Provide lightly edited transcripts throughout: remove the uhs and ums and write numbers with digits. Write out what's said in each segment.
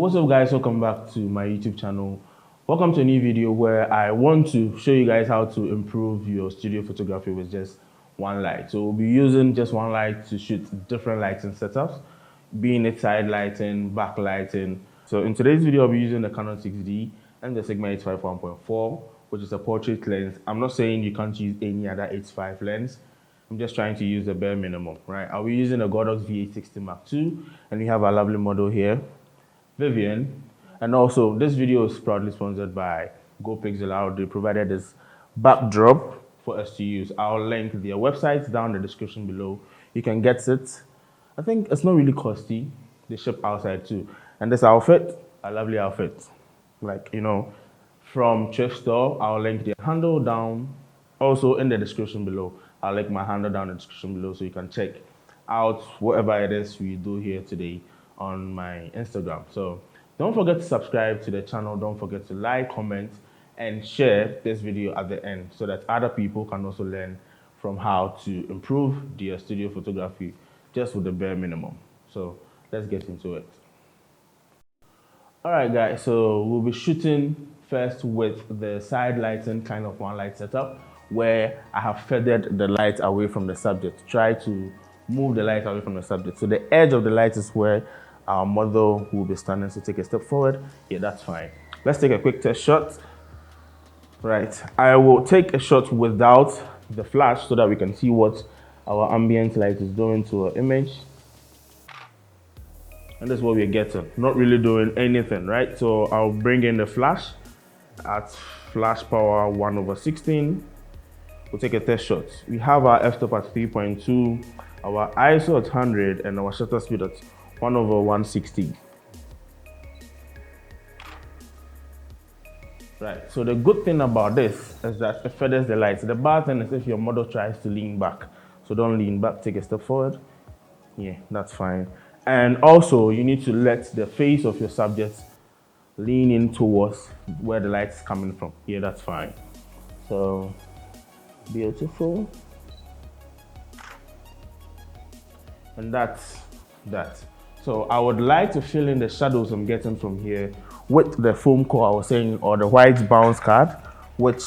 What's up guys, welcome back to my YouTube channel. Welcome to a new video where I want to show you guys how to improve your studio photography with just one light. So we'll be using just one light to shoot different lighting setups, being it side lighting, back lighting. So in today's video I'll be using the Canon 6D and the Sigma 85 1.4, which is a portrait lens. I'm not saying you can't use any other 85 lens. I'm just trying to use the bare minimum, right? I'll be using a Godox V860 Mark II, and we have our lovely model here, Vivian. And also, this video is proudly sponsored by GoPixel. They provided this backdrop for us to use. I'll link their website down in the description below. You can get it. I think it's not really costly. They ship outside too. And this outfit, a lovely outfit. Like, you know, from thrift store. I'll link their handle down also in the description below. I'll link my handle down in the description below so you can check out whatever it is we do here today on my Instagram. So don't forget to subscribe to the channel. Don't forget to like, comment, and share this video at the end so that other people can also learn from how to improve their studio photography just with the bare minimum. So let's get into it. All right, guys, so we'll be shooting first with the side lighting kind of one light setup, where I have feathered the light away from the subject. Try to move the light away from the subject. So the edge of the light is where our model will be standing. So take a step forward. Yeah, that's fine. Let's take a quick test shot. Right, I will take a shot without the flash so that we can see what our ambient light is doing to our image. And that's what we're getting. Not really doing anything, right? So I'll bring in the flash at flash power 1/16. We'll take a test shot. We have our f-stop at 3.2, our ISO at 100, and our shutter speed at 1/160. Right, so the good thing about this is that it feathers the light. The bad thing is if your model tries to lean back. So don't lean back, take a step forward. Yeah, that's fine. And also, you need to let the face of your subject lean in towards where the light is coming from. Yeah, that's fine. So, beautiful. And that's that. So I would like to fill in the shadows I'm getting from here with the foam core I was saying, or the white bounce card, which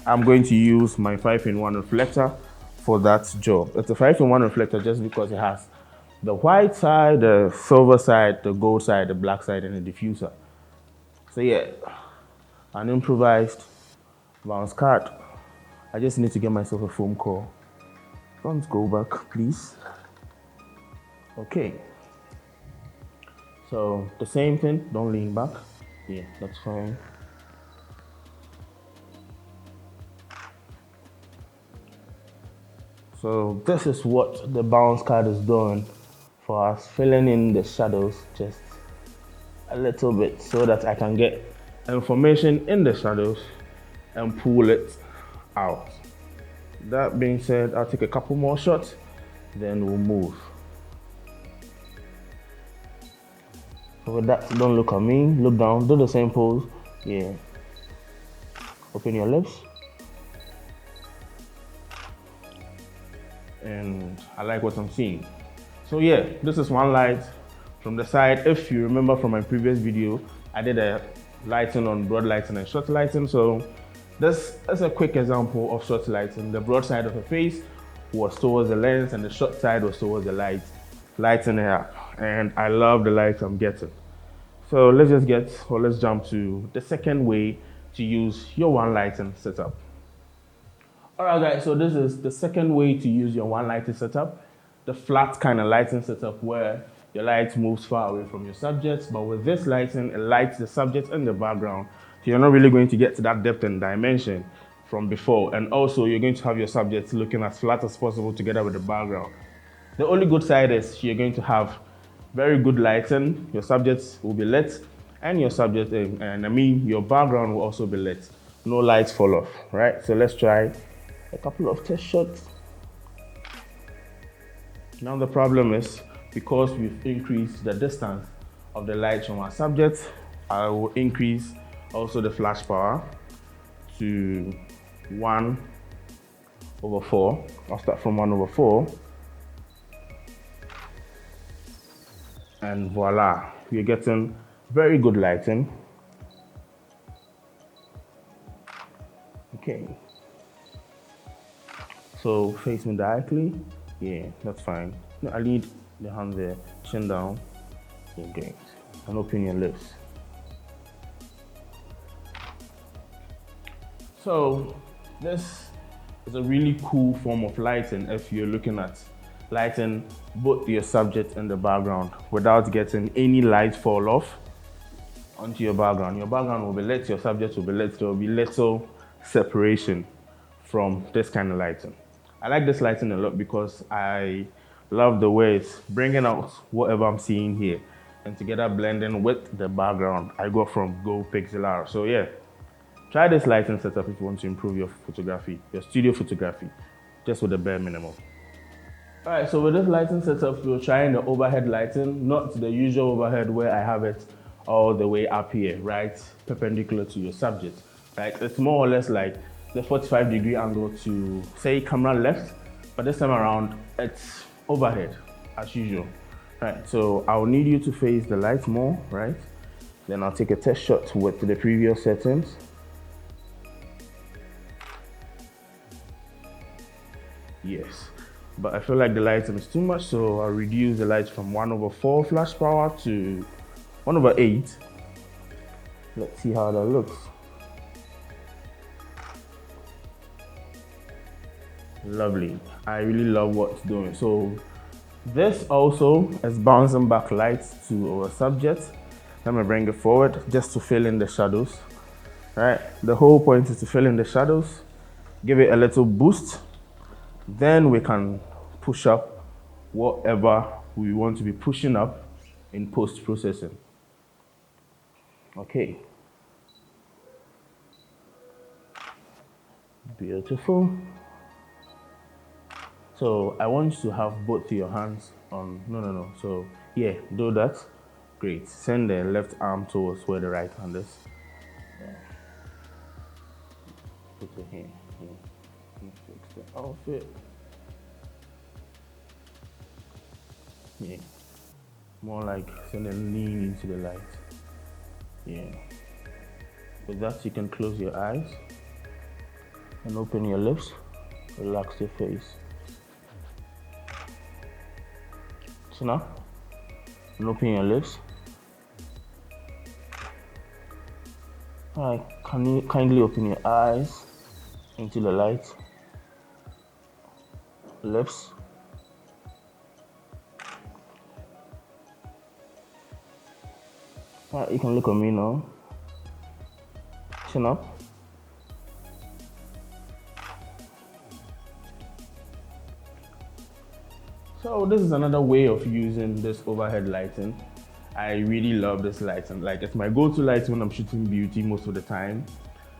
I'm going to use my 5-in-1 reflector for that job. It's a 5-in-1 reflector just because it has the white side, the silver side, the gold side, the black side, and the diffuser. So yeah, an improvised bounce card. I just need to get myself a foam core. Don't go back, please. Okay. So the same thing, don't lean back. Yeah, that's fine. So this is what the bounce card is doing for us, filling in the shadows just a little bit so that I can get information in the shadows and pull it out. That being said, I'll take a couple more shots, then we'll move. So with that, don't look at me, look down, do the same pose. Yeah. Open your lips. And I like what I'm seeing. So yeah, this is one light from the side. If you remember from my previous video, I did a lighting on broad lighting and short lighting. So this is a quick example of short lighting. The broad side of the face was towards the lens and the short side was towards the lighting here. And I love the light I'm getting. So let's jump to the second way to use your one lighting setup. All right guys, so this is the second way to use your one lighting setup, the flat kind of lighting setup where your light moves far away from your subject, but with this lighting, it lights the subject and the background. So you're not really going to get to that depth and dimension from before. And also you're going to have your subject looking as flat as possible together with the background. The only good side is you're going to have very good lighting, your subject will be lit, and your your background will also be lit. No lights fall off, right? So let's try a couple of test shots. Now the problem is, because we've increased the distance of the light from our subject, I will increase also the flash power to 1/4. I'll start from 1/4. And voila, we're getting Very good lighting. Okay. So face me directly. Yeah, that's fine. No, I need the hand there, chin down. Yeah, great. And open your lips. So this is a really cool form of lighting if you're looking at lighting both your subject and the background without getting any light fall off onto your background. Your background will be lit, your subject will be lit, there will be little separation from this kind of lighting. I like this lighting a lot because I love the way it's bringing out whatever I'm seeing here and together blending with the background. I go from Go Pixel R. So yeah, try this lighting setup if you want to improve your photography, your studio photography, just with the bare minimum. All right, so with this lighting setup, we're trying the overhead lighting, not the usual overhead where I have it all the way up here, right? Perpendicular to your subject, right? It's more or less like the 45-degree angle to, say, camera left, but this time around, it's overhead, as usual, right? So I'll need you to face the light more, right? Then I'll take a test shot with the previous settings. Yes, but I feel like the lighting is too much, so I'll reduce the light from 1/4 flash power to 1/8. Let's see how that looks. Lovely. I really love what it's doing. So this also is bouncing back light to our subject. Let me bring it forward just to fill in the shadows. Right? The whole point is to fill in the shadows, give it a little boost. Then we can push up whatever we want to be pushing up in post-processing. Okay. Beautiful. So I want you to have both your hands on, no. So yeah, do that. Great. Send the left arm towards where the right hand is. Yeah. Put it here. Fix the outfit. Yeah. More like send a lean into the light. Yeah. With that, you can close your eyes and open your lips. Relax your face. So now, and open your lips. Alright, can you kindly open your eyes into the light? Lips. Alright, you can look at me now. Chin up. So this is another way of using this overhead lighting. I really love this lighting. Like, it's my go-to light when I'm shooting beauty most of the time,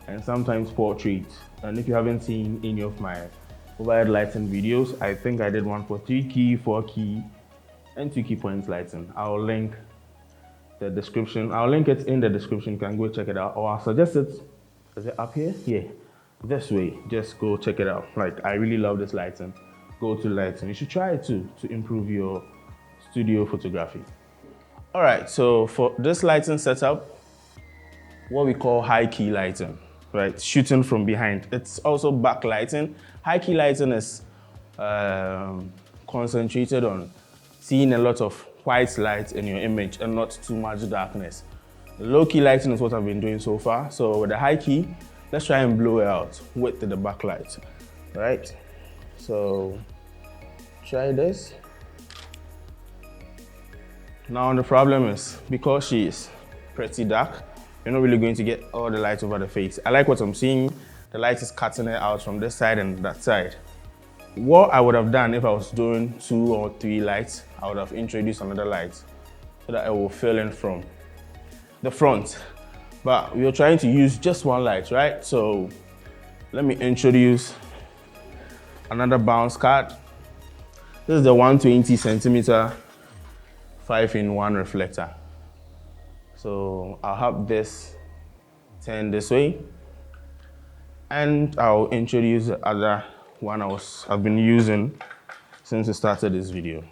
and sometimes portrait. And if you haven't seen any of my overhead lighting videos, I think I did one for 3 key, 4 key, and 2 key points lighting. I'll link the description. I'll link it in the description. You can go check it out, or I'll suggest it. Is it up here? Yeah, this way. Just go check it out. Like, I really love this lighting. Go-to lighting. You should try it too to improve your studio photography. All right, so for this lighting setup, what we call high key lighting, right? Shooting from behind. It's also backlighting. High key lighting is concentrated on seeing a lot of white light in your image and not too much darkness. Low key lighting is what I've been doing so far. So with the high key, let's try and blow it out with the backlight, right? So try this. Now the problem is, because she is pretty dark, you're not really going to get all the light over the face. I like what I'm seeing. The light is cutting it out from this side and that side. What I would have done if I was doing 2 or 3 lights, I would have introduced another light so that it will fill in from the front. But we are trying to use just one light, right? So let me introduce another bounce card. This is the 120 centimeter 5-in-1 reflector. So I'll have this turn this way, and I'll introduce the other one I've been using since we started this video.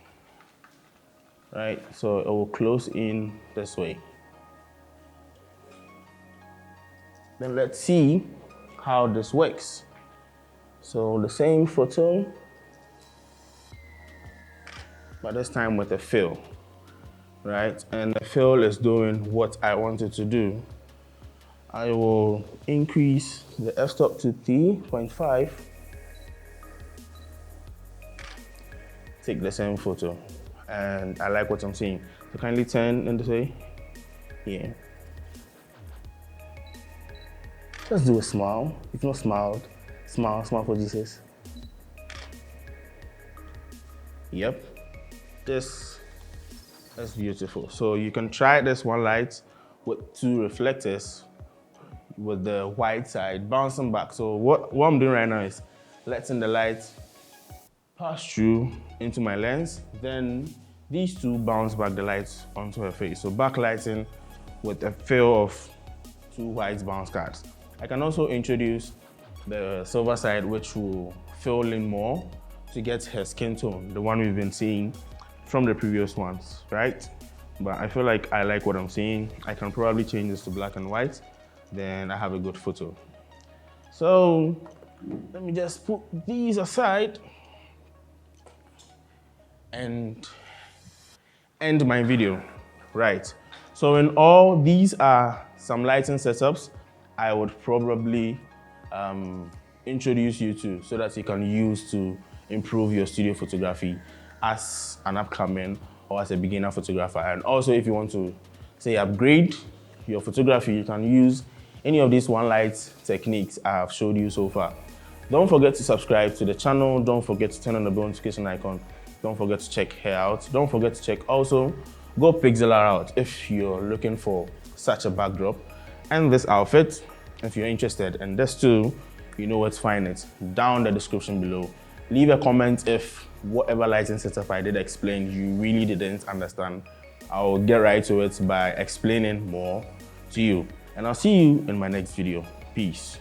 Right, so it will close in this way. Then let's see how this works. So the same photo, but this time with a fill, right? And the fill is doing what I wanted to do. I will increase the f-stop to 3.5. Take the same photo, and I like what I'm seeing. So kindly turn and say, yeah. Just do a smile. If not smiled, smile for Jesus. Yep, this is beautiful. So you can try this one light with 2 reflectors with the white side bouncing back. So what I'm doing right now is letting the light pass through into my lens, then these 2 bounce back the lights onto her face. So backlighting with a fill of 2 white bounce cards. I can also introduce the silver side, which will fill in more to get her skin tone, the one we've been seeing from the previous ones, right? But I feel like I like what I'm seeing. I can probably change this to black and white, then I have a good photo. So let me just put these aside and end my video, right? So in all, these are some lighting setups I would probably introduce you to so that you can use to improve your studio photography as an upcoming or as a beginner photographer. And also if you want to, say, upgrade your photography, you can use any of these one light techniques I have showed you so far. Don't forget to subscribe to the channel. Don't forget to turn on the bell notification icon. Don't forget to check her out. Don't forget to check also Go Pixelar out if you're looking for such a backdrop. And this outfit, if you're interested in this too, you know where to find it, down the description below. Leave a comment if whatever lighting setup I did explain you really didn't understand. I'll get right to it by explaining more to you. And I'll see you in my next video. Peace.